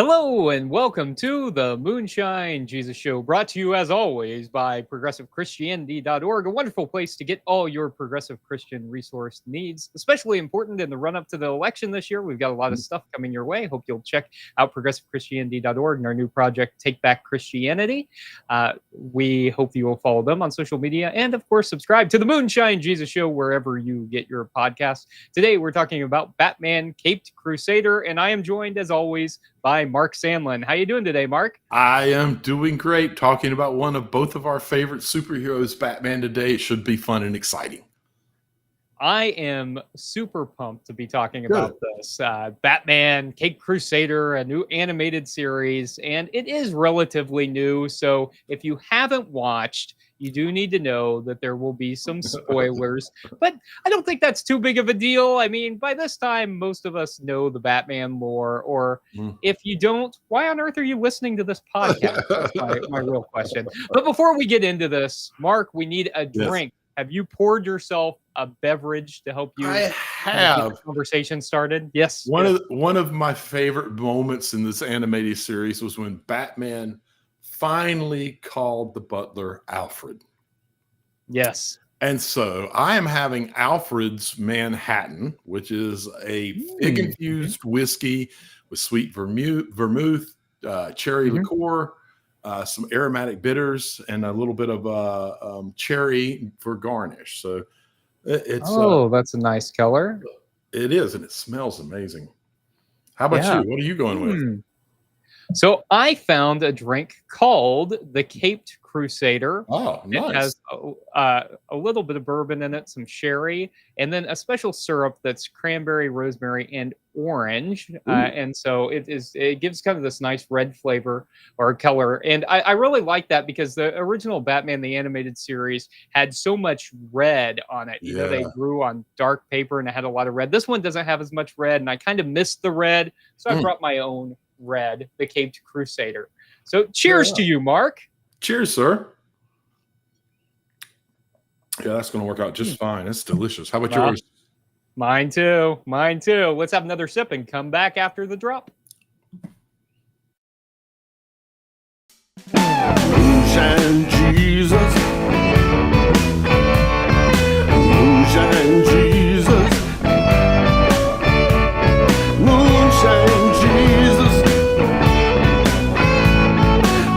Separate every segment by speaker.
Speaker 1: Hello and welcome to the Moonshine Jesus Show, brought to you as always by progressivechristianity.org, a wonderful place to get all your progressive Christian resource needs, especially important in the run up to the election this year. We've got a lot of stuff coming your way. Hope you'll check out progressivechristianity.org and our new project, Take Back Christianity. We hope you will follow them on social media and, of course, subscribe to the Moonshine Jesus Show wherever you get your podcasts. Today, we're talking about Batman Caped Crusader, and I am joined, as always, by Mark Sandlin. How you doing today, Mark?
Speaker 2: I am doing great. Talking about one of both of our favorite superheroes, Batman, today. It should be fun and exciting.
Speaker 1: I am super pumped to be talking about this. Batman Caped Crusader, a new animated series, and it is relatively new. So if you haven't watched, you do need to know that there will be some spoilers, but I don't think that's too big of a deal. I mean, by this time, most of us know the Batman lore, or if you don't, why on earth are you listening to this podcast? That's my real question. But before we get into this, Mark, we need a drink. Yes. Have you poured yourself a beverage to help you
Speaker 2: I have.
Speaker 1: Get the conversation started? Yes.
Speaker 2: One of my favorite moments in this animated series was when Batman finally called the butler Alfred.
Speaker 1: Yes.
Speaker 2: And so I am having Alfred's Manhattan, which is a fig-infused whiskey with sweet vermouth, cherry liqueur, some aromatic bitters, and a little bit of cherry for garnish. So it's
Speaker 1: that's a nice color.
Speaker 2: It is, and it smells amazing. How about you? What are you going with?
Speaker 1: So I found a drink called the Caped Crusader.
Speaker 2: Oh, nice.
Speaker 1: It has a little bit of bourbon in it, some sherry, and then a special syrup that's cranberry, rosemary, and orange. And so it gives kind of this nice red flavor or color. And I really like that because the original Batman, the animated series, had so much red on it. You know, they drew on dark paper and it had a lot of red. This one doesn't have as much red, and I kind of missed the red. So I brought my own red, the Caped Crusader. So cheers to you, Mark.
Speaker 2: Cheers, sir. Yeah, that's going to work out just fine. It's delicious. How about yours?
Speaker 1: Mine too. Mine too. Let's have another sip and come back after the drop.
Speaker 3: Moonshine Jesus. Moonshine Jesus. Moonshine Jesus.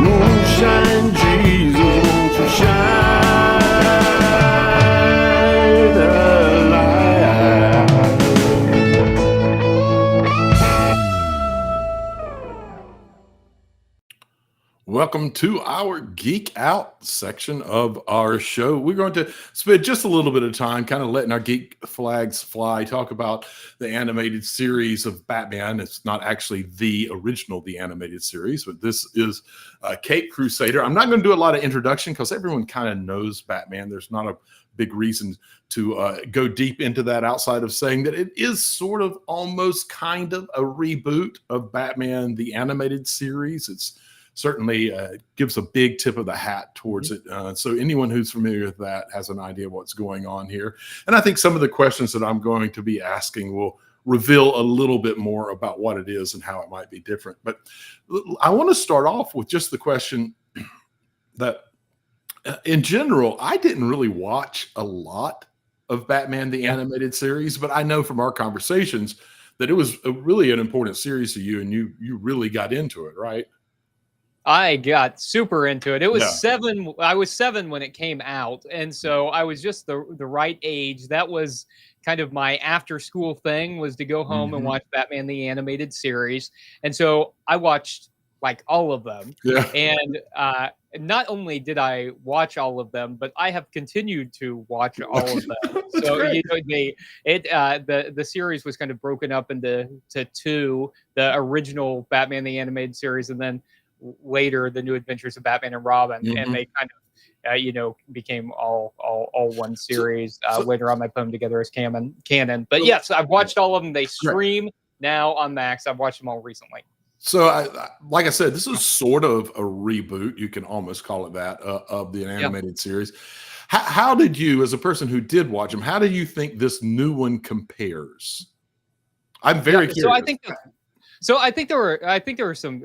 Speaker 3: Moonshine Jesus, won't you shine a light?
Speaker 2: Welcome to our Geek Out section of our show. We're going to spend just a little bit of time kind of letting our geek flags fly, talk about the animated series of Batman. It's not actually the animated series, but this is Caped Crusader. I'm not going to do a lot of introduction because everyone kind of knows Batman. There's not a big reason to go deep into that outside of saying that it is sort of almost kind of a reboot of Batman, the animated series. It's certainly gives a big tip of the hat towards it. So anyone who's familiar with that has an idea what's going on here. And I think some of the questions that I'm going to be asking will reveal a little bit more about what it is and how it might be different. But I want to start off with just the question that in general, I didn't really watch a lot of Batman, the animated series, but I know from our conversations that it was really an important series to you and you really got into it, right?
Speaker 1: I got super into it. It was 7. I was 7 when it came out. And so I was just the right age. That was kind of my after school thing, was to go home and watch Batman, the animated series. And so I watched like all of them.
Speaker 2: Yeah.
Speaker 1: And not only did I watch all of them, but I have continued to watch all of them. So you know, the series was kind of broken up into two: the original Batman, the animated series, and then later the New Adventures of Batman and Robin, and they kind of became all one series. Later on, they put them together as canon. But yes, I've watched all of them. They stream now on Max. I've watched them all recently.
Speaker 2: So, like I said, this is sort of a reboot. You can almost call it that of the animated series. How did you, as a person who did watch them, how do you think this new one compares? I'm very curious.
Speaker 1: So I think there were some.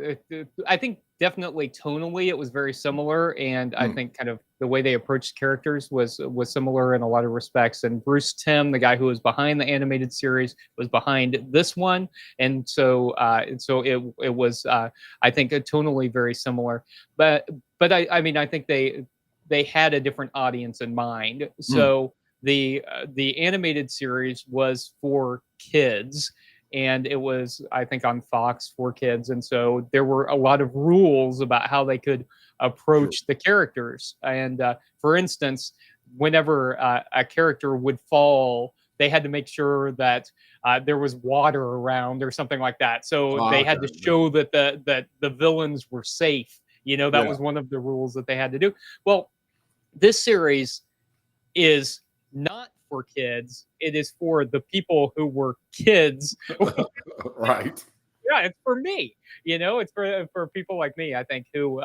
Speaker 1: I think definitely tonally it was very similar, and I
Speaker 2: Hmm.
Speaker 1: think kind of the way they approached characters was similar in a lot of respects. And Bruce Timm, the guy who was behind the animated series, was behind this one, and so it was I think tonally very similar. But I mean I think they had a different audience in mind.
Speaker 2: Hmm.
Speaker 1: So the animated series was for kids, and it was I think on Fox for kids, and so there were a lot of rules about how they could
Speaker 2: Sure.
Speaker 1: approach the characters. And for instance, whenever a character would fall, they had to make sure that there was water around or something like that. So
Speaker 2: Ah,
Speaker 1: they
Speaker 2: okay.
Speaker 1: had to show that the villains were safe. That
Speaker 2: Yeah.
Speaker 1: was one of the rules that they had to do. Well, this series is not for kids. It is for the people who were kids.
Speaker 2: Right.
Speaker 1: Yeah, it's for me. It's for people like me, I think, who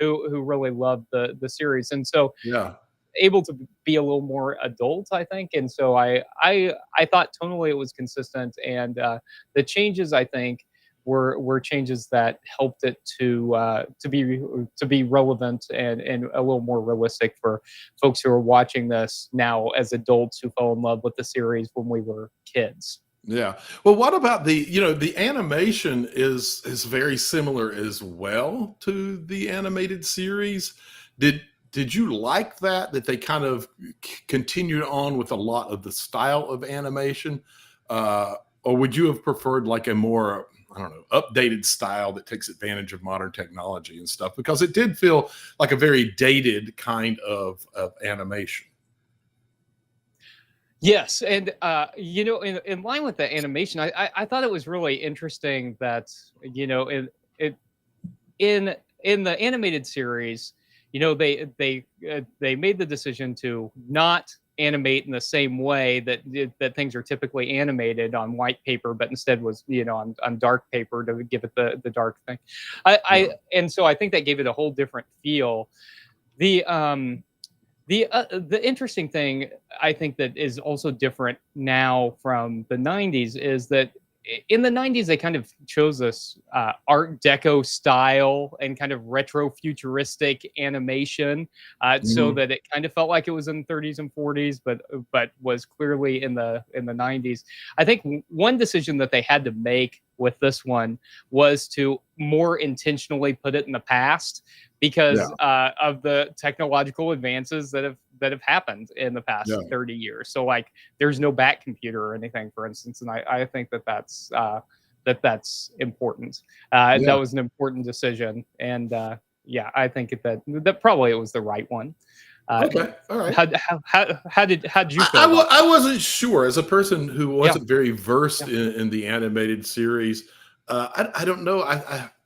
Speaker 1: really love the series, and so
Speaker 2: Yeah.
Speaker 1: able to be a little more adult, I think. And so I thought tonally it was consistent, and the changes I think were changes that helped it to be relevant and a little more realistic for folks who are watching this now as adults who fell in love with the series when we were kids.
Speaker 2: Yeah. Well, what about the animation is very similar as well to the animated series. Did did you like that they kind of continued on with a lot of the style of animation? Or would you have preferred like a more, I don't know, updated style that takes advantage of modern technology and stuff? Because it did feel like a very dated kind of animation.
Speaker 1: Yes, and in line with the animation, I thought it was really interesting that it in the animated series, they made the decision to not animate in the same way that things are typically animated on white paper, but instead was on dark paper to give it the dark thing.
Speaker 2: Yeah.
Speaker 1: And so I think that gave it a whole different feel. The the interesting thing I think that is also different now from the '90s is that in the '90s they kind of chose this Art Deco style and kind of retro futuristic animation, so
Speaker 2: Mhm.
Speaker 1: that it kind of felt like it was in the '30s and '40s, but was clearly in the '90s. I think one decision that they had to make with this one was to more intentionally put it in the past
Speaker 2: Yeah.
Speaker 1: because of the technological advances that have happened in the past
Speaker 2: Yeah.
Speaker 1: 30 years. So like there's no back computer or anything, for instance, and I think that's important. That
Speaker 2: Yeah.
Speaker 1: was an important decision, and yeah, I think that probably it was the right one. Uh,
Speaker 2: Okay. All right.
Speaker 1: how did you feel about
Speaker 2: I
Speaker 1: that?
Speaker 2: wasn't sure as a person who
Speaker 1: Yeah,
Speaker 2: wasn't very versed
Speaker 1: yeah,
Speaker 2: in the animated series. I don't know.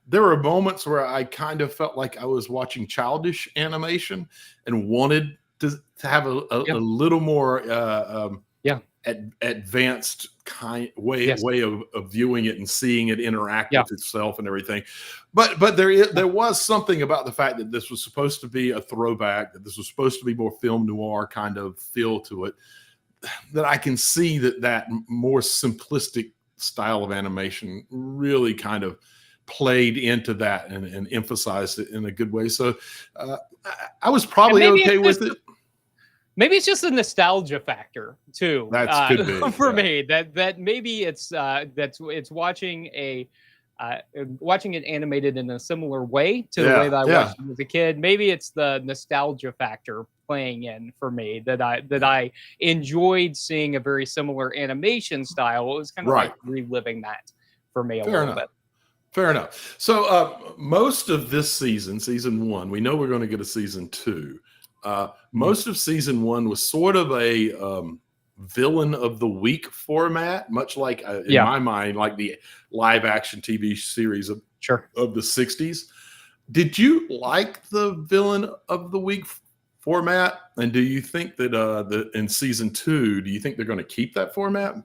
Speaker 2: There were moments where I kind of felt like I was watching childish animation and wanted to have a
Speaker 1: yeah,
Speaker 2: little more
Speaker 1: yeah,
Speaker 2: advanced kind
Speaker 1: yes,
Speaker 2: way of viewing it and seeing it interact
Speaker 1: yeah,
Speaker 2: with itself and everything. But
Speaker 1: yeah,
Speaker 2: there was something about the fact that this was supposed to be a throwback, that this was supposed to be more film noir kind of feel to it, that I can see that more simplistic style of animation really kind of played into that and emphasized it in a good way. So I was
Speaker 1: and
Speaker 2: probably okay with it.
Speaker 1: maybe it's just a nostalgia factor too,
Speaker 2: That's could be.
Speaker 1: for
Speaker 2: Yeah.
Speaker 1: me. That maybe it's watching it animated in a similar way to the way
Speaker 2: Yeah.
Speaker 1: that I
Speaker 2: Yeah.
Speaker 1: watched it as a kid. Maybe it's the nostalgia factor playing in for me that I enjoyed seeing a very similar animation style. It was kind of like
Speaker 2: Right.
Speaker 1: reliving that for me a
Speaker 2: Fair
Speaker 1: little
Speaker 2: enough.
Speaker 1: bit.
Speaker 2: Fair enough. So most of this season, season one, we know we're going to get a season two.
Speaker 1: Mhm.
Speaker 2: Most of season one was sort of a villain of the week format, much like in
Speaker 1: Yeah,
Speaker 2: my mind, like the live action TV series
Speaker 1: sure.
Speaker 2: of the '60s. Did you like the villain of the week format? And do you think that in season two, do you think they're going to keep that format?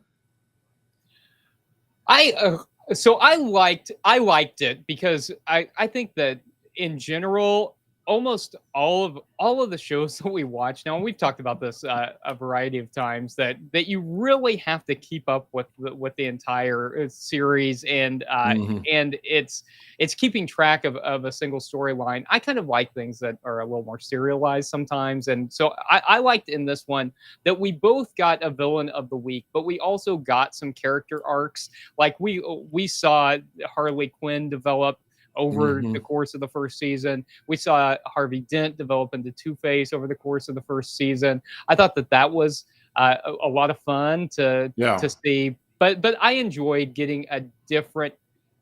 Speaker 1: So I liked it because I think that in general almost all of the shows that we watch now, and we've talked about this a variety of times, that you really have to keep up with the entire series, and
Speaker 2: Mhm.
Speaker 1: it's keeping track of a single storyline. I kind of like things that are a little more serialized sometimes, and so I liked in this one that we both got a villain of the week, but we also got some character arcs. Like we saw Harley Quinn develop over the
Speaker 2: Mhm.
Speaker 1: course of the first season. We saw Harvey Dent develop into Two-Face over the course of the first season. I thought that was a lot of fun
Speaker 2: Yeah.
Speaker 1: to see. But I enjoyed getting a different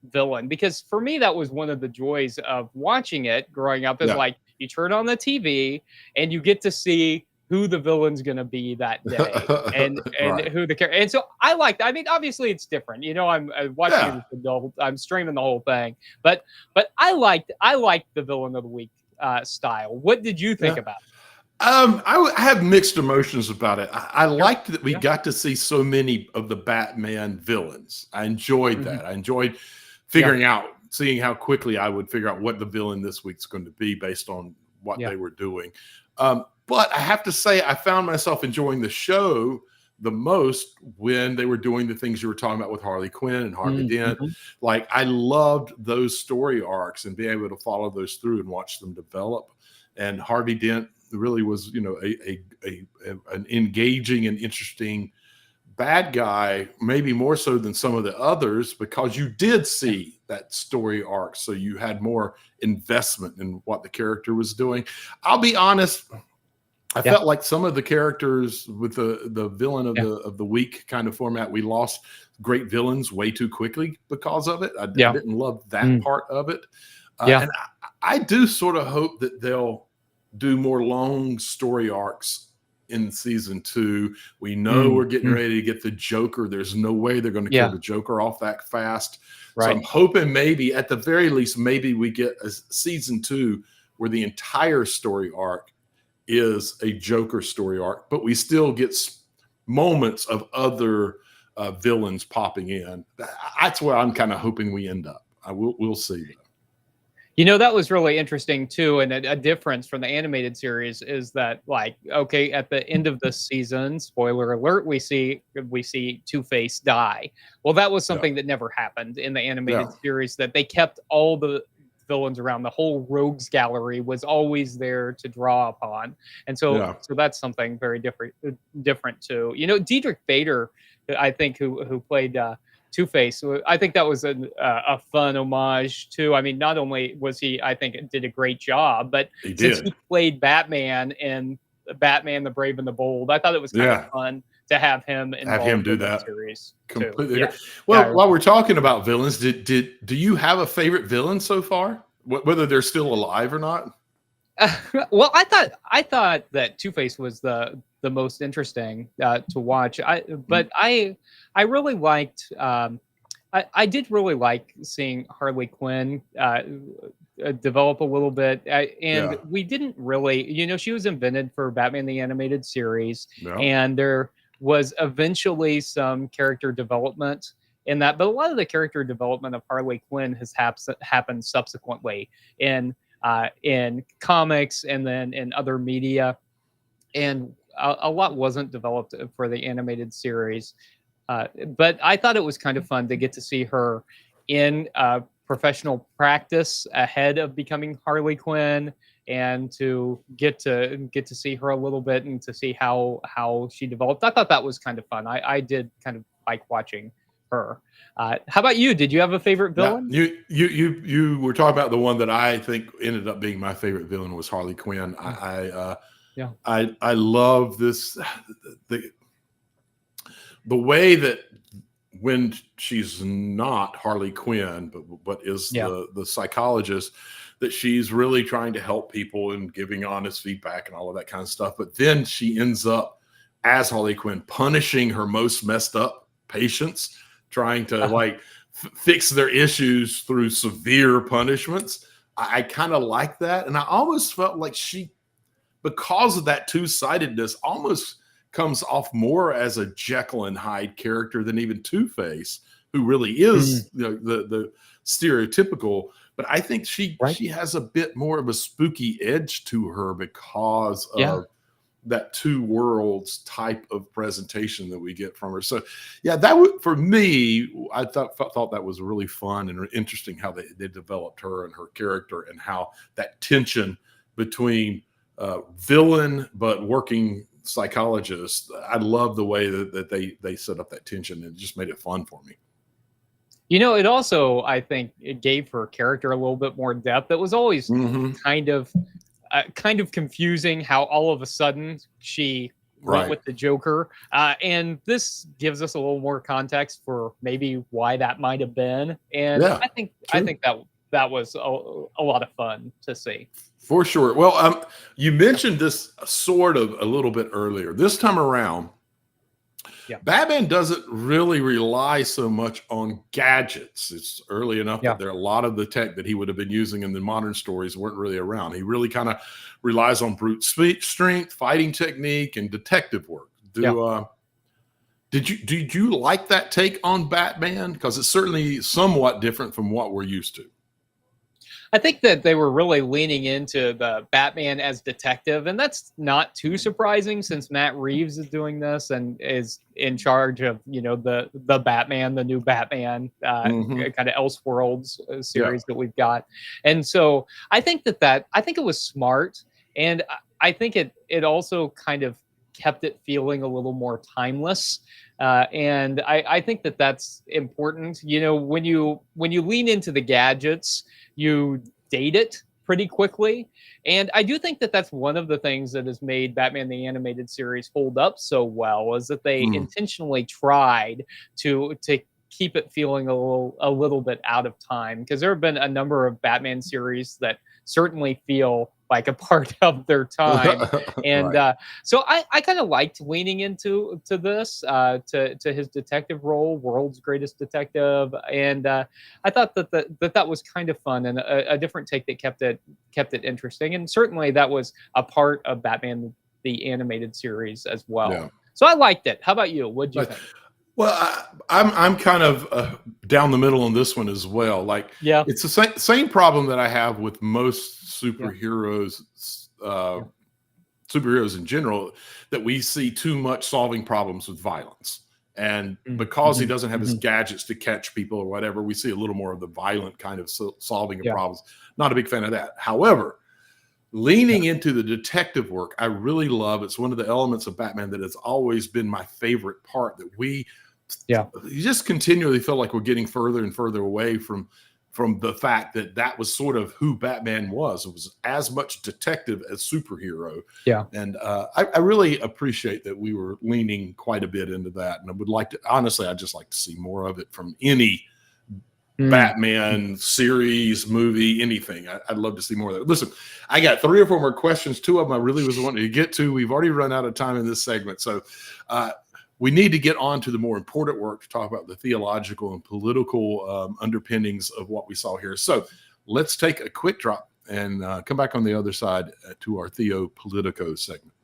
Speaker 1: villain, because for me that was one of the joys of watching it growing up, is
Speaker 2: Yeah.
Speaker 1: like you turn on the TV and you get to see who the villain's going to be that day, and
Speaker 2: Right.
Speaker 1: who the character. And so I liked, I mean, obviously it's different, you know, I'm watching it
Speaker 2: Yeah.
Speaker 1: as an adult, I'm streaming the whole thing, but I liked the villain of the week style. What did you think
Speaker 2: Yeah.
Speaker 1: about
Speaker 2: I have mixed emotions about it. I
Speaker 1: it? Sure.
Speaker 2: liked that we
Speaker 1: Yeah.
Speaker 2: got to see so many of the Batman villains. I enjoyed
Speaker 1: Mhm.
Speaker 2: that. I enjoyed
Speaker 1: Yeah.
Speaker 2: figuring out, seeing how quickly I would figure out what the villain this week's going to be based on what
Speaker 1: Yeah.
Speaker 2: they were doing. But I have to say, I found myself enjoying the show the most when they were doing the things you were talking about with Harley Quinn and Harvey Dent.
Speaker 1: Mhm.
Speaker 2: Like, I loved those story arcs and being able to follow those through and watch them develop. And Harvey Dent really was, you know, an engaging and interesting bad guy, maybe more so than some of the others, because you did
Speaker 1: Yeah.
Speaker 2: see that story arc. So you had more investment in what the character was doing. I'll be honest, I
Speaker 1: Yeah.
Speaker 2: felt like some of the characters with the villain of
Speaker 1: Yeah.
Speaker 2: the week kind of format, we lost great villains way too quickly because of it. I
Speaker 1: Yeah.
Speaker 2: didn't love that
Speaker 1: Mm.
Speaker 2: part of it.
Speaker 1: Yeah.
Speaker 2: And I do sort of hope that they'll do more long story arcs in season 2. We know
Speaker 1: Mm.
Speaker 2: we're getting
Speaker 1: Mm.
Speaker 2: ready to get the Joker. There's no way they're going to kill
Speaker 1: Yeah.
Speaker 2: the Joker off that fast. So
Speaker 1: Right.
Speaker 2: I'm hoping maybe at the very least, maybe we get a season 2 where the entire story arc is a Joker story arc, but we still get moments of other villains popping in. That's where I'm kind of hoping we end up. We'll see though.
Speaker 1: You know, that was really interesting too, and a difference from the animated series is that, like, okay, at the end of the season, spoiler alert, we see Two-Face die. Well, that was
Speaker 2: Yeah.
Speaker 1: something that never happened in the animated
Speaker 2: Yeah.
Speaker 1: series. That they kept all the villains around. The whole rogues gallery was always there to draw upon, and
Speaker 2: Yeah.
Speaker 1: so that's something very different too. You know, Diedrich Bader, I think, who played Two-Face. I think that was a fun homage too. I mean, not only was he, I think, did a great job, but
Speaker 2: He
Speaker 1: since
Speaker 2: did.
Speaker 1: he played Batman in Batman: The Brave and the Bold, I thought it was kind
Speaker 2: Yeah.
Speaker 1: of fun to have him
Speaker 2: Have him
Speaker 1: involved
Speaker 2: do
Speaker 1: in that
Speaker 2: that.
Speaker 1: series too.
Speaker 2: Completely
Speaker 1: Yeah.
Speaker 2: agree. Well,
Speaker 1: Yeah.
Speaker 2: while we're talking about villains, do you have a favorite villain so far? Whether they're still alive or not?
Speaker 1: Well, I thought that Two-Face was the most interesting to watch. I really liked. I did really like seeing Harley Quinn develop a little bit, and
Speaker 2: Yeah.
Speaker 1: we didn't really, you know, she was invented for Batman the Animated Series,
Speaker 2: Yeah.
Speaker 1: and there was eventually some character development in that, but a lot of the character development of Harley Quinn has happened subsequently in comics and then in other media, and a lot wasn't developed for the animated series. But I thought it was kind of fun to get to see her in professional practice ahead of becoming Harley Quinn, and to get to see her a little bit and to see how she developed. I thought that was kind of fun. I did kind of like watching her. How about you? Did you have a favorite
Speaker 2: Now,
Speaker 1: villain?
Speaker 2: you were talking about the one that I think ended up being my favorite villain was Harley Quinn.
Speaker 1: Yeah.
Speaker 2: I love this the way that when she's not Harley Quinn, but is
Speaker 1: Yeah.
Speaker 2: the psychologist, that she's really trying to help people and giving honest feedback and all of that kind of stuff. But then she ends up as Harley Quinn punishing her most messed up patients, trying to like fix their issues through severe punishments. I kind of like that. And I almost felt like she, because of that two-sidedness, almost comes off more as a Jekyll and Hyde character than even Two-Face, who really is the stereotypical but I think she
Speaker 1: Right.
Speaker 2: she has a bit more of a spooky edge to her because
Speaker 1: Yeah.
Speaker 2: of that two worlds type of presentation that we get from her. So yeah, that would, for me, I thought that was really fun and interesting how they developed her and her character, and how that tension between villain but working psychologist. I love the way that they set up that tension, and it just made it fun for me.
Speaker 1: You know, it also, I think, it gave her character a little bit more depth. It was always
Speaker 2: Hmm.
Speaker 1: kind of kind of confusing how all of a sudden she went
Speaker 2: Right.
Speaker 1: with the Joker, and this gives us a little more context for maybe why that might have been. And
Speaker 2: Yeah.
Speaker 1: I
Speaker 2: True.
Speaker 1: think that was a lot of fun to see.
Speaker 2: For sure. Well, you mentioned this sort of a little bit earlier. This time around,
Speaker 1: Yeah.
Speaker 2: Batman doesn't really rely so much on gadgets. It's early enough
Speaker 1: Yeah.
Speaker 2: that there are a lot of the tech that he would have been using in the modern stories weren't really around. He really kind of relies on brute strength, fighting technique, and detective work. Did you like that take on Batman? Because it's certainly somewhat different from what we're used to.
Speaker 1: I think that they were really leaning into the Batman as detective, and that's not too surprising since Matt Reeves is doing this and is in charge of, the Batman, the new Batman,
Speaker 2: Mhm.
Speaker 1: kind of Elseworlds
Speaker 2: Yeah.
Speaker 1: series that we've got. And so I think I think it was smart, and I think it also kind of kept it feeling a little more timeless. And I think that that's important. When you lean into the gadgets, you date it pretty quickly. And I do think that that's one of the things that has made Batman the Animated Series hold up so well, is that they
Speaker 2: Mm.
Speaker 1: intentionally tried to keep it feeling a little bit out of time, because there have been a number of Batman series that certainly feel like a part of their time. And
Speaker 2: Right.
Speaker 1: so I kind of liked leaning into this, to his detective role, world's greatest detective, and I thought that was kind of fun and a different take that kept it interesting, and certainly that was a part of Batman the Animated Series as well.
Speaker 2: Yeah.
Speaker 1: So I liked it. How about you? What'd you
Speaker 2: But
Speaker 1: think?
Speaker 2: well, I'm kind of down the middle on this one as well. Like,
Speaker 1: Yeah,
Speaker 2: it's the same problem that I have with most superheroes, uh,
Speaker 1: Yeah.
Speaker 2: superheroes in general, that we see too much solving problems with violence. And
Speaker 1: Mm,
Speaker 2: because he
Speaker 1: mhm,
Speaker 2: doesn't have his
Speaker 1: mhm.
Speaker 2: gadgets to catch people or whatever, we see a little more of the violent kind of solving of
Speaker 1: Yeah,
Speaker 2: problems. Not a big fan of that. However, leaning into the detective work, I really love. It's one of the elements of Batman that has always been my favorite part. That
Speaker 1: yeah,
Speaker 2: you just continually feel like we're getting further and further away from the fact that that was sort of who Batman was. It was as much detective as superhero.
Speaker 1: yeah.
Speaker 2: And I really appreciate that we were leaning quite a bit into that. And I would like to, honestly, I'd just like to see more of it from any
Speaker 1: Mm.
Speaker 2: Batman series, movie, anything. I'd love to see more of that. Listen, I got 3 or 4 more questions. 2 of them I really was wanting to get to. We've already run out of time in this segment. So we need to get on to the more important work to talk about the theological and political underpinnings of what we saw here. So let's take a quick drop and come back on the other side to our Theo Politico segment.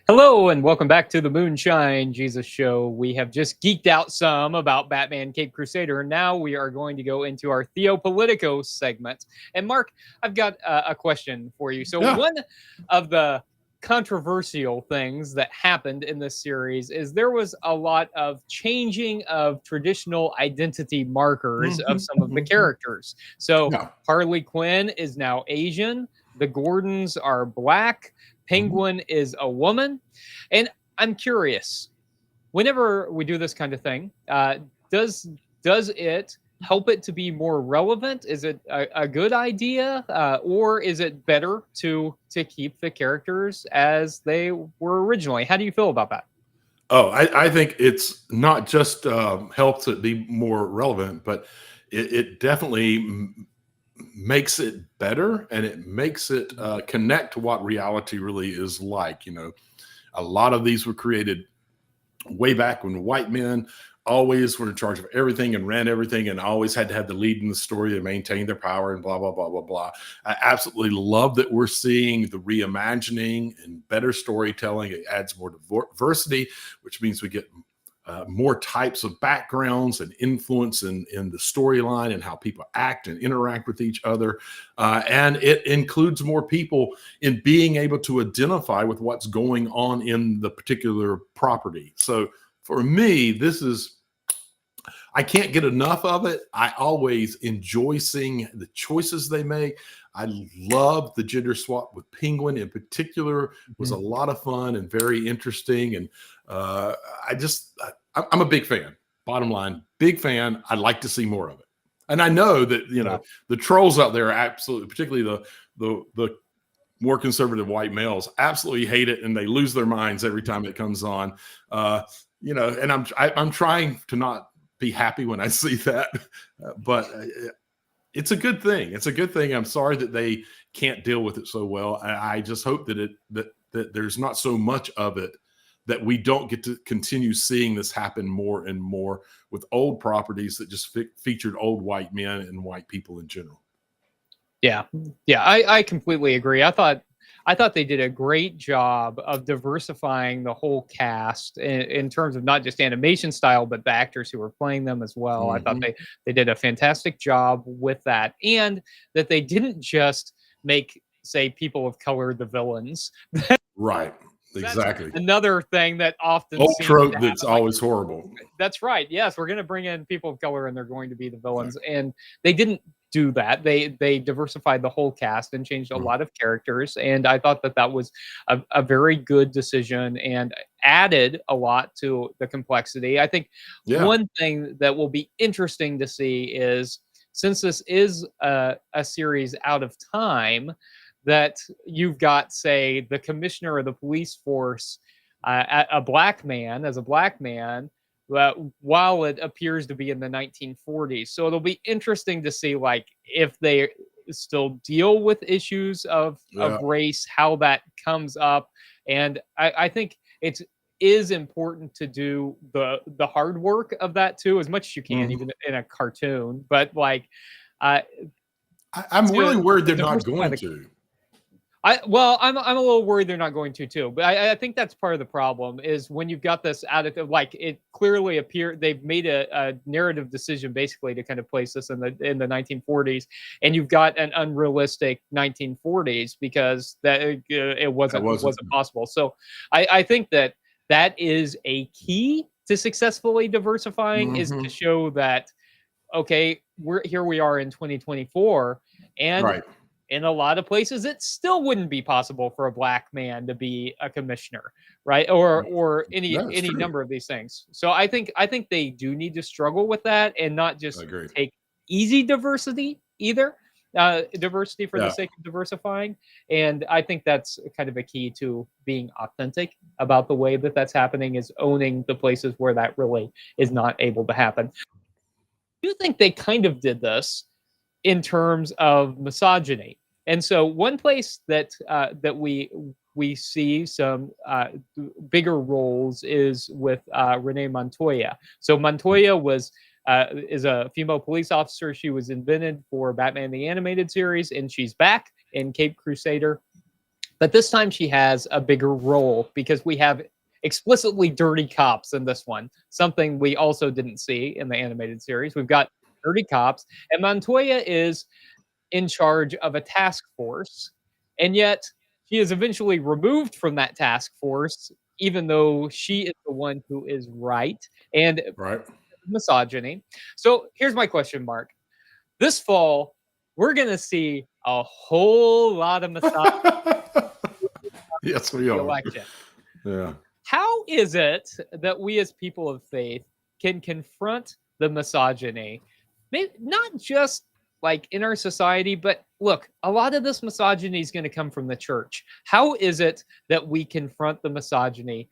Speaker 1: Hello and welcome back to the Moonshine Jesus Show. We have just geeked out some about Batman Cape Crusader, and now we are going to go into our Theo Politico segment. And Mark, I've got a question for you. So
Speaker 2: Yeah.
Speaker 1: one of the controversial things that happened in this series is there was a lot of changing of traditional identity markers of some of the characters. So
Speaker 2: Yeah.
Speaker 1: Harley Quinn is now Asian, the Gordons are black, Penguin is a woman. And I'm curious, whenever we do this kind of thing, does it help it to be more relevant? Is it a good idea, or is it better to keep the characters as they were originally? How do you feel about that?
Speaker 2: Oh, I think it's not just helps it be more relevant, but it definitely makes it better, and it makes it connect to what reality really is like. You know, a lot of these were created way back when white men always were in charge of everything and ran everything and always had to have the lead in the story to maintain their power and blah blah blah blah blah. I absolutely love that we're seeing the reimagining and better storytelling. It adds more diversity, which means we get more types of backgrounds and influence in the storyline and how people act and interact with each other. And it includes more people in being able to identify with what's going on in the particular property. So for me, I can't get enough of it. I always enjoy seeing the choices they make. I love the gender swap with Penguin in particular. Was a lot of fun and very interesting. And I'm a big fan. Bottom line, big fan. I'd like to see more of it. And I know that the trolls out there absolutely, particularly the more conservative white males, absolutely hate it, and they lose their minds every time it comes on. And I'm trying to not be happy when I see that, but it's a good thing. It's a good thing. I'm sorry that they can't deal with it so well. I just hope that there's not so much of it that we don't get to continue seeing this happen more and more with old properties that just featured old white men and white people in general.
Speaker 1: Yeah, I completely agree. I thought they did a great job of diversifying the whole cast in terms of not just animation style, but the actors who were playing them as well. I thought they did a fantastic job with that, and that they didn't just make, say, people of color the villains.
Speaker 2: Right. Exactly.
Speaker 1: That's another thing that often
Speaker 2: old trope that's always horrible.
Speaker 1: That's right. Yes, we're going to bring in people of color and they're going to be the villains. Right. And they didn't do that. They diversified the whole cast and changed a lot of characters. And I thought that was a very good decision and added a lot to the complexity. I think one thing that will be interesting to see is, since this is a series out of time, that you've got, say, the commissioner of the police force, a black man, while it appears to be in the 1940s. So it'll be interesting to see, like, if they still deal with issues of race, how that comes up. And I think it is important to do the hard work of that too, as much as you can, even in a cartoon. But like,
Speaker 2: I'm really worried they're not going to.
Speaker 1: I'm a little worried they're not going to too, but I think that's part of the problem is when you've got this additive, like it clearly appeared they've made a narrative decision basically to kind of place this in the 1940s, and you've got an unrealistic 1940s because that it wasn't possible. So I think that is a key to successfully diversifying is to show that, okay, we are in 2024, and in a lot of places, it still wouldn't be possible for a black man to be a commissioner, right? Or any number of these things. So I think they do need to struggle with that and not just take easy diversity either. Diversity for the sake of diversifying. And I think that's kind of a key to being authentic about the way that that's happening, is owning the places where that really is not able to happen. I do think they kind of did this in terms of misogyny. And so one place that we see some bigger roles is with Renee Montoya. So Montoya is a female police officer. She was invented for Batman the Animated Series, and she's back in Caped Crusader. But this time she has a bigger role because we have explicitly dirty cops in this one, something we also didn't see in the animated series. We've got dirty cops, and Montoya is in charge of a task force, and yet she is eventually removed from that task force, even though she is the one who is right, and misogyny. So here's my question, Mark. This fall, we're going to see a whole lot of misogyny.
Speaker 2: Yes, we are.
Speaker 1: Election.
Speaker 2: Yeah.
Speaker 1: How is it that we as people of faith can confront the misogyny? Maybe not just like in our society, but look, a lot of this misogyny is going to come from the church. How is it that we confront the misogyny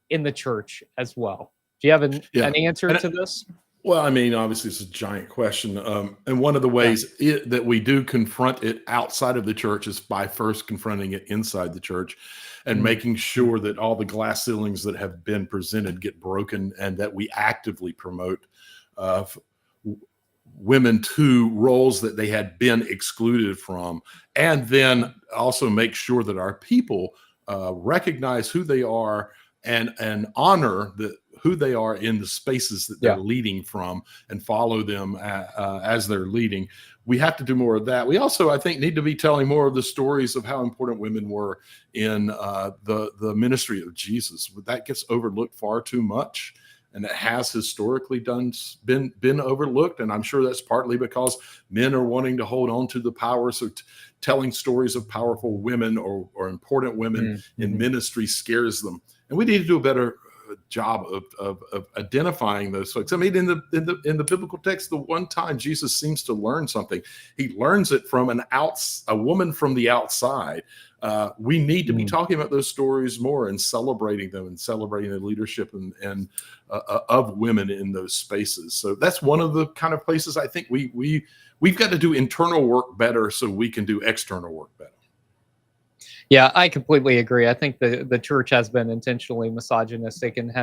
Speaker 1: in the church as well? Do you have an answer
Speaker 2: And
Speaker 1: to this?
Speaker 2: Well, I mean, obviously, it's a giant question. And one of the ways that we do confront it outside of the church is by first confronting it inside the church and making sure that all the glass ceilings that have been presented get broken, and that we actively promote women to roles that they had been excluded from. And then also make sure that our people recognize who they are and honor who they are in the spaces that they're leading from, and follow them as they're leading. We have to do more of that. We also, I think, need to be telling more of the stories of how important women were in the ministry of Jesus. That gets overlooked far too much, and it has historically been overlooked. And I'm sure that's partly because men are wanting to hold on to the power. So telling stories of powerful women or important women in ministry scares them. And we need to do a better job of identifying those folks. I mean, in the biblical text, the one time Jesus seems to learn something, he learns it from a woman from the outside. We need to be talking about those stories more and celebrating them, and celebrating the leadership and of women in those spaces. So that's one of the kind of places I think we've got to do internal work better so we can do external work better.
Speaker 1: Yeah, I completely agree. I think the church has been intentionally misogynistic, and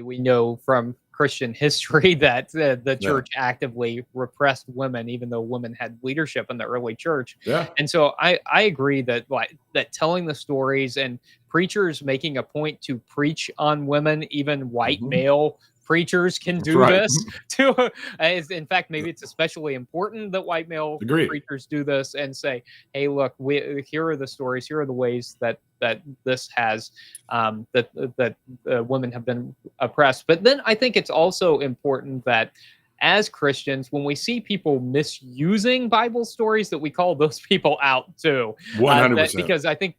Speaker 1: we know from Christian history that the church actively repressed women, even though women had leadership in the early church.
Speaker 2: Yeah.
Speaker 1: And so I agree that that telling the stories and preachers making a point to preach on women, even white male preachers can do this too. In fact, maybe it's especially important that white male preachers do this and say, hey, look, here are the stories, here are the ways that this has that women have been oppressed. But then I think it's also important that as Christians, when we see people misusing Bible stories, that we call those people out too.
Speaker 2: 100%.
Speaker 1: Because I think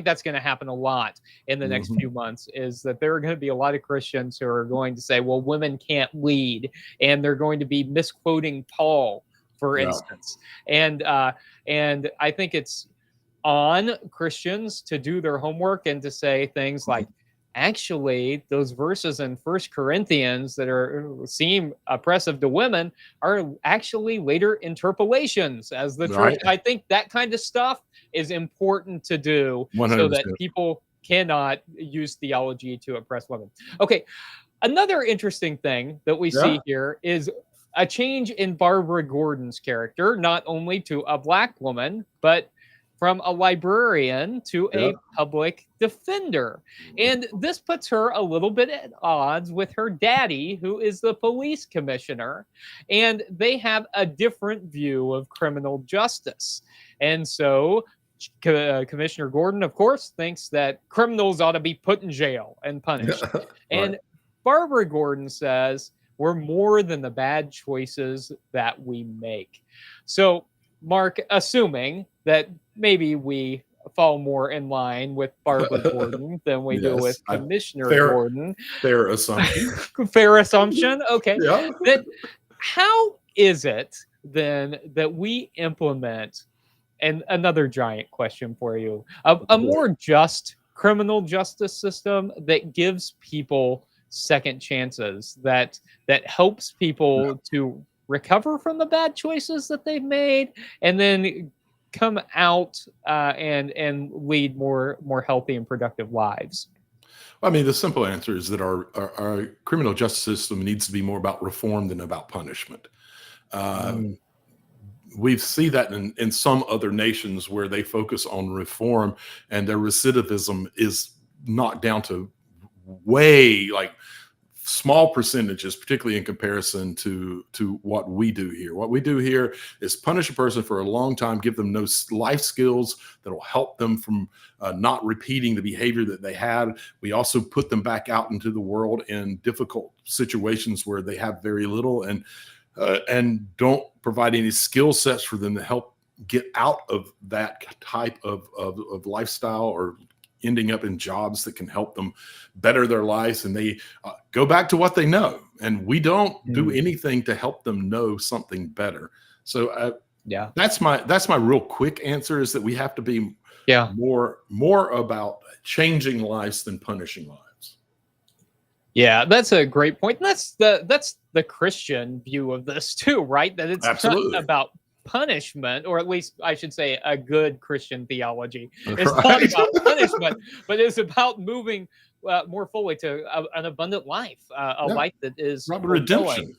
Speaker 1: that's going to happen a lot in the next few months, is that there are going to be a lot of Christians who are going to say, well, women can't lead, and they're going to be misquoting Paul, for instance. And I think it's on Christians to do their homework and to say things like, actually, those verses in 1 Corinthians that seem oppressive to women are actually later interpolations as the church. I think that kind of stuff is important to do
Speaker 2: 100%.
Speaker 1: So that people cannot use theology to oppress women. Okay, another interesting thing that we see here is a change in Barbara Gordon's character, not only to a Black woman, but from a librarian to a public defender. And this puts her a little bit at odds with her daddy, who is the police commissioner. And they have a different view of criminal justice. And so Commissioner Gordon, of course, thinks that criminals ought to be put in jail and punished. And Barbara Gordon says, we're more than the bad choices that we make. So, Mark, assuming that maybe we fall more in line with Barbara Gordon than we do with Commissioner Gordon.
Speaker 2: Fair assumption.
Speaker 1: Fair assumption. Okay. Then how is it then that we implement, and another giant question for you, a more just criminal justice system that gives people second chances, that helps people to recover from the bad choices that they've made, and then come out and lead more healthy and productive lives?
Speaker 2: I mean, the simple answer is that our criminal justice system needs to be more about reform than about punishment. We see that in some other nations where they focus on reform, and their recidivism is knocked down to way small percentages, particularly in comparison to what we do here. What we do here is punish a person for a long time, give them no life skills that will help them from not repeating the behavior that they had. We also put them back out into the world in difficult situations where they have very little, and don't provide any skill sets for them to help get out of that type of lifestyle, or ending up in jobs that can help them better their lives, and they go back to what they know. And we don't do anything to help them know something better. So that's my real quick answer, is that we have to be more about changing lives than punishing lives.
Speaker 1: Yeah, that's a great point. And that's the Christian view of this too, right? That it's not
Speaker 2: Absolutely.
Speaker 1: about punishment, or at least I should say a good Christian theology. It's not
Speaker 2: Right.
Speaker 1: about punishment, but it's about moving more fully to an abundant life, a
Speaker 2: Yeah.
Speaker 1: life that is
Speaker 2: Right,
Speaker 1: fulfilling.
Speaker 2: redemption.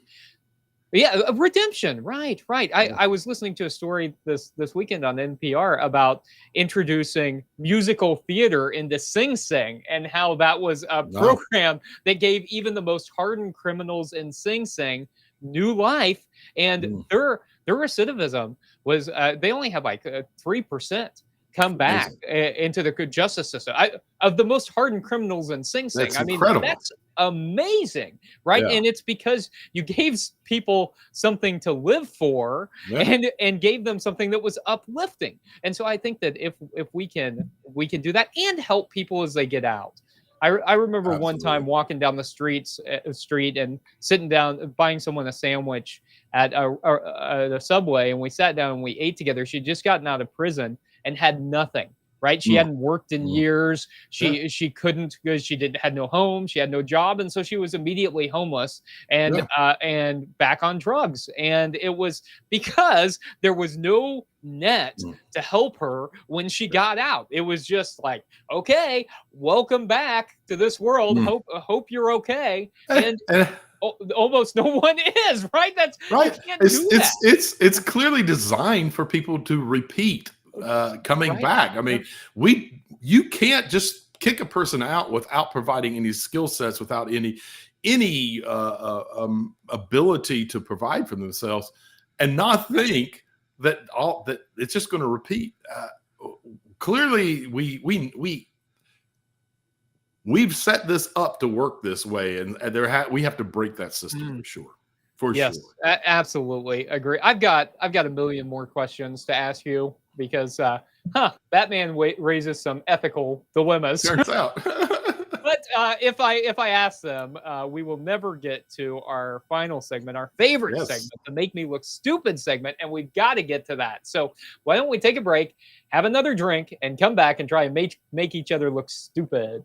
Speaker 1: Yeah, redemption. Right, right. I,
Speaker 2: Yeah.
Speaker 1: I was listening to a story this weekend on NPR about introducing musical theater into Sing Sing, and how that was a
Speaker 2: No.
Speaker 1: program that gave even the most hardened criminals in Sing Sing new life, and
Speaker 2: Mm.
Speaker 1: their recidivism was they only had like 3% come back
Speaker 2: Amazing.
Speaker 1: into the justice system. Of the most hardened criminals in Sing Sing.
Speaker 2: That's
Speaker 1: I mean,
Speaker 2: incredible.
Speaker 1: that's amazing, right?
Speaker 2: Yeah.
Speaker 1: And it's because you gave people something to live for,
Speaker 2: Yeah.
Speaker 1: and gave them something that was uplifting. And so I think that if we can do that and help people as they get out. I remember one time
Speaker 2: Absolutely.
Speaker 1: walking down the street and sitting down buying someone a sandwich at a Subway, and we sat down and we ate together. She'd just gotten out of prison and had nothing. Right, she
Speaker 2: Mm.
Speaker 1: hadn't worked in
Speaker 2: Mm.
Speaker 1: years.
Speaker 2: Yeah.
Speaker 1: She couldn't, because she had no home. She had no job, and so she was immediately homeless
Speaker 2: Yeah.
Speaker 1: and back on drugs. And it was because there was no net
Speaker 2: Mm.
Speaker 1: to help her when she got out. It was just like, okay, welcome back to this world.
Speaker 2: Mm.
Speaker 1: Hope you're okay.
Speaker 2: And,
Speaker 1: And almost no one is, right. That's
Speaker 2: right.
Speaker 1: You can't
Speaker 2: It's
Speaker 1: do
Speaker 2: it's
Speaker 1: that.
Speaker 2: it's clearly designed for people to repeat coming
Speaker 1: Right.
Speaker 2: back. I mean, you can't just kick a person out without providing any skill sets, without any ability to provide for themselves, and not think that it's just going to repeat. Clearly, we've set this up to work this way, and we have to break that system for sure. For
Speaker 1: Yes,
Speaker 2: sure.
Speaker 1: absolutely agree. I've got a million more questions to ask you, because Batman raises some ethical dilemmas.
Speaker 2: Turns out.
Speaker 1: But if I ask them, we will never get to our final segment, our favorite segment, the Make Me Look Stupid segment, and we've got to get to that. So why don't we take a break, have another drink, and come back and try and make each other look stupid.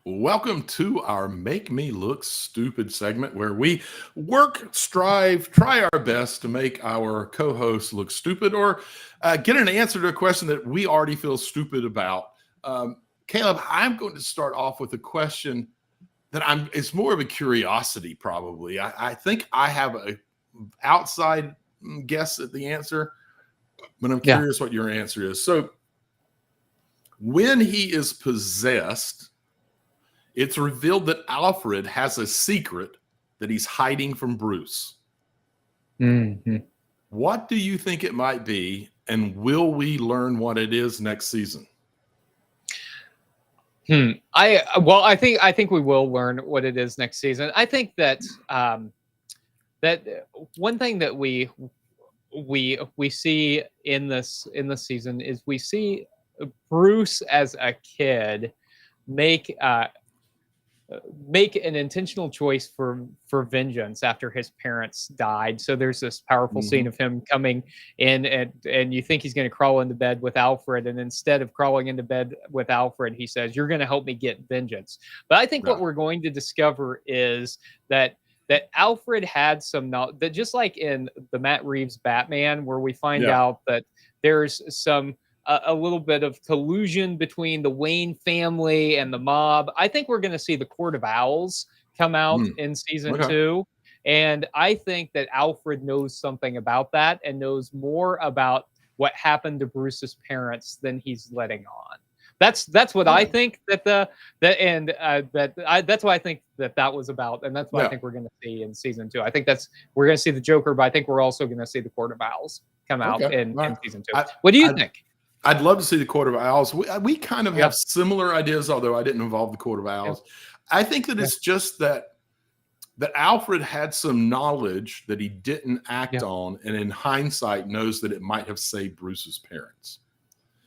Speaker 2: Welcome to our Make Me Look Stupid segment, where we work, strive, try our best to make our co-hosts look stupid, or get an answer to a question that we already feel stupid about. Caleb, I'm going to start off with a question that it's more of a curiosity, probably. I think I have a outside guess at the answer, but I'm curious what your answer is. So when he is possessed, it's revealed that Alfred has a secret that he's hiding from Bruce.
Speaker 1: Mm-hmm.
Speaker 2: What do you think it might be, and will we learn what it is next season?
Speaker 1: I think we will learn what it is next season. I think that that one thing that we see in this season is we see Bruce as a kid make an intentional choice for vengeance after his parents died. So there's this powerful scene of him coming in, and you think he's going to crawl into bed with Alfred, and instead of crawling into bed with Alfred, he says, "You're going to help me get vengeance." But I think what we're going to discover is that Alfred had some knowledge, that just like in the Matt Reeves Batman, where we find out that there's some a little bit of collusion between the Wayne family and the mob. I think we're going to see the Court of Owls come out in season 2. And I think that Alfred knows something about that, and knows more about what happened to Bruce's parents than he's letting on. That's what I think that's what I think that was about, and that's what I think we're going to see in season 2. I think we're going to see the Joker, but I think we're also going to see the Court of Owls come out in season 2. What do you think?
Speaker 2: I'd love to see the Court of Owls. We kind of have similar ideas, although I didn't involve the Court of Owls. I think that it's just that Alfred had some knowledge that he didn't act on, and in hindsight knows that it might have saved Bruce's parents.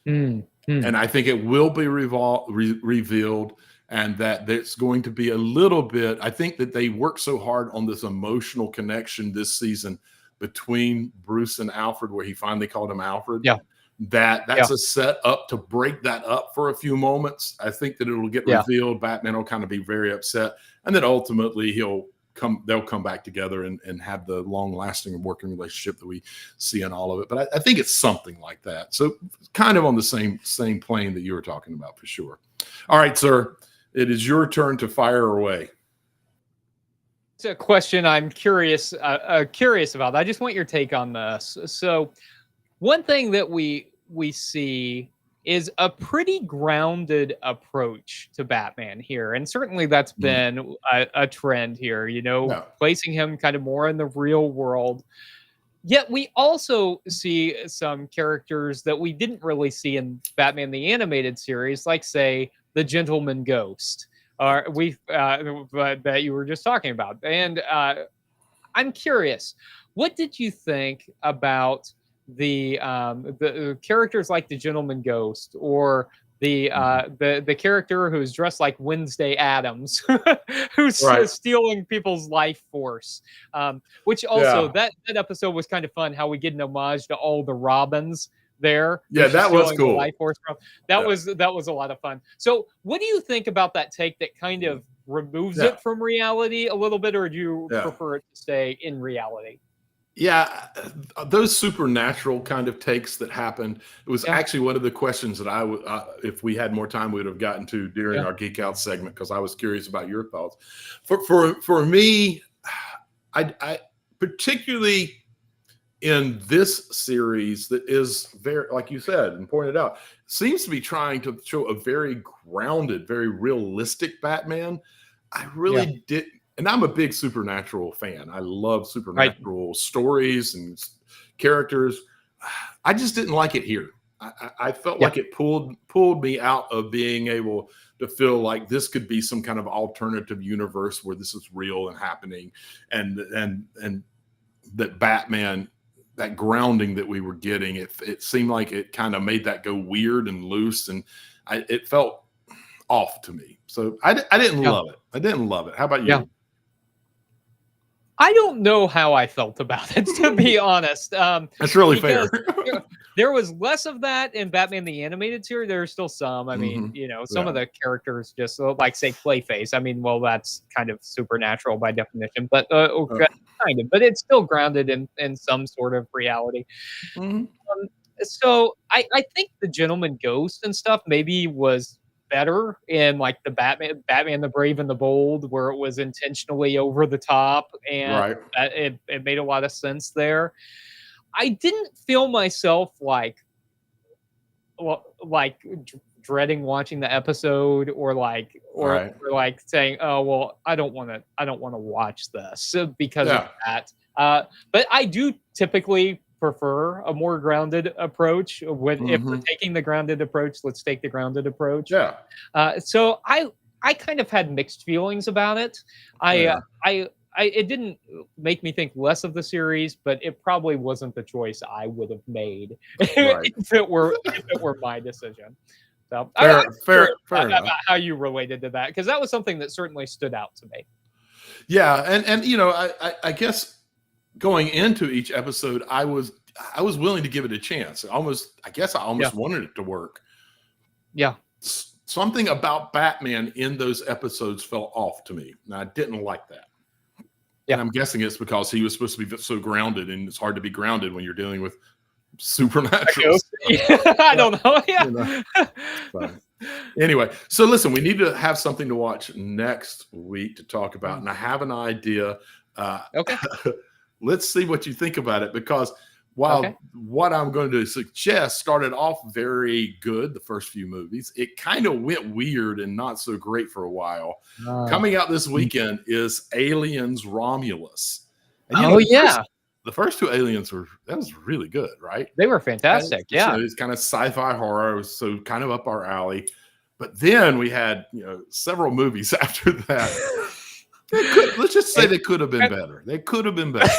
Speaker 2: And I think it will be revealed, and that there's going to be a little bit. I think that they worked so hard on this emotional connection this season between Bruce and Alfred, where he finally called him Alfred. That's a set up to break that up for a few moments. I think that it'll get revealed. Batman will kind of be very upset, and then ultimately they'll come back together and have the long-lasting working relationship that we see in all of it. But I think it's something like that. So kind of on the same plane that you were talking about, for sure. All right, sir, it is your turn to fire away.
Speaker 1: It's a question I'm curious about. I just want your take on this. So one thing that we see is a pretty grounded approach to Batman here. And certainly that's been a trend here, placing him kind of more in the real world. Yet we also see some characters that we didn't really see in Batman the Animated Series, like, say, the Gentleman Ghost, that you were just talking about. And I'm curious, what did you think about the characters like the Gentleman Ghost, or the character who's dressed like Wednesday Addams, who's stealing people's life force? Which also that episode was kind of fun. How we get an homage to all the Robins there.
Speaker 2: Yeah, that was cool.
Speaker 1: Life force from. That was a lot of fun. So, what do you think about that take that kind of removes it from reality a little bit, or do you prefer it to stay in reality?
Speaker 2: Yeah, those supernatural kind of takes that happened. It was actually one of the questions that I would, if we had more time, we would have gotten to during our Geek Out segment, because I was curious about your thoughts. For me, I particularly in this series that is very, like you said and pointed out, seems to be trying to show a very grounded, very realistic Batman. I really didn't. And I'm a big supernatural fan. I love supernatural stories and characters. I just didn't like it here. I felt like it pulled me out of being able to feel like this could be some kind of alternative universe where this is real and happening, and that Batman, that grounding that we were getting, it seemed like it kind of made that go weird and loose, and it felt off to me. So I didn't love it. I didn't love it. How about you?
Speaker 1: Yeah. I don't know how I felt about it, to be honest.
Speaker 2: That's really fair.
Speaker 1: There was less of that in Batman the Animated Series. There's still some. I mean, some of the characters just like, say, Clayface. I mean, well, that's kind of supernatural by definition, but kind of. But it's still grounded in some sort of reality. So I think the Gentleman Ghost and stuff maybe was better in like the Batman the Brave and the Bold, where it was intentionally over the top, and it made a lot of sense there. I didn't feel myself like dreading watching the episode, or like saying, oh well, I don't want to watch this because of that. But I do typically prefer a more grounded approach. If we're taking the grounded approach, let's take the grounded approach. So I kind of had mixed feelings about it. It didn't make me think less of the series, but it probably wasn't the choice I would have made if it were my decision. So fair enough. How you related to that, because that was something that certainly stood out to me.
Speaker 2: Yeah, and I guess going into each episode, I was willing to give it a chance. I almost wanted it to work. Yeah. Something about Batman in those episodes fell off to me, and I didn't like that. Yeah. And I'm guessing it's because he was supposed to be so grounded, and it's hard to be grounded when you're dealing with supernatural stuff.
Speaker 1: I don't know. Yeah.
Speaker 2: So, anyway, so listen, we need to have something to watch next week to talk about, and I have an idea. Let's see what you think about it, because while what I'm going to suggest started off very good, the first few movies, it kind of went weird and not so great for a while. Coming out this weekend is Aliens Romulus. And, the first two Aliens that was really good, right?
Speaker 1: They were fantastic. Yeah.
Speaker 2: It's kind of sci-fi horror, so kind of up our alley. But then we had, several movies after that. Let's just say they could have been better. They could have been better.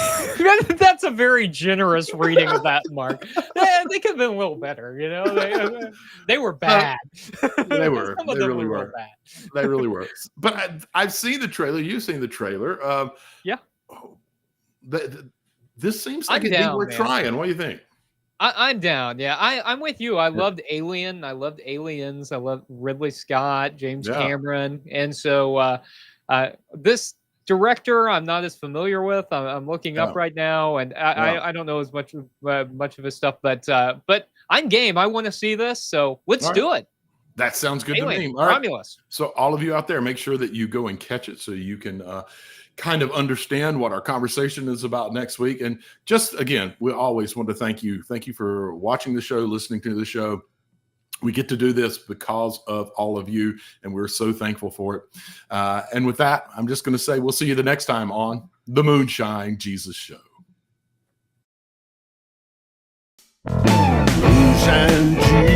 Speaker 1: That's a very generous reading of that, Mark. They could have been a little better, They were bad.
Speaker 2: They were.
Speaker 1: Some of
Speaker 2: They
Speaker 1: them
Speaker 2: really
Speaker 1: were
Speaker 2: were.
Speaker 1: bad.
Speaker 2: They really were. But I've seen the trailer. You've seen the trailer.
Speaker 1: Yeah.
Speaker 2: This seems
Speaker 1: I'm
Speaker 2: like it'd be
Speaker 1: down,
Speaker 2: worth
Speaker 1: man.
Speaker 2: trying. What do you think?
Speaker 1: I'm down. Yeah, I'm with you. I loved Alien. I loved Aliens. I loved Ridley Scott, James Cameron, and so this director I'm not as familiar with. I'm looking up right now, and I don't know as much of his stuff, but I'm game. I want to see this, so let's do it.
Speaker 2: That sounds good
Speaker 1: Alien,
Speaker 2: to me. All right.
Speaker 1: Romulus.
Speaker 2: So all of you out there, make sure that you go and catch it so you can kind of understand what our conversation is about next week. And just again, we always want to thank you. Thank you for watching the show, listening to the show. We get to do this because of all of you, and we're so thankful for it. And with that, I'm just going to say we'll see you the next time on the Moonshine Jesus Show.
Speaker 3: Moonshine Jesus.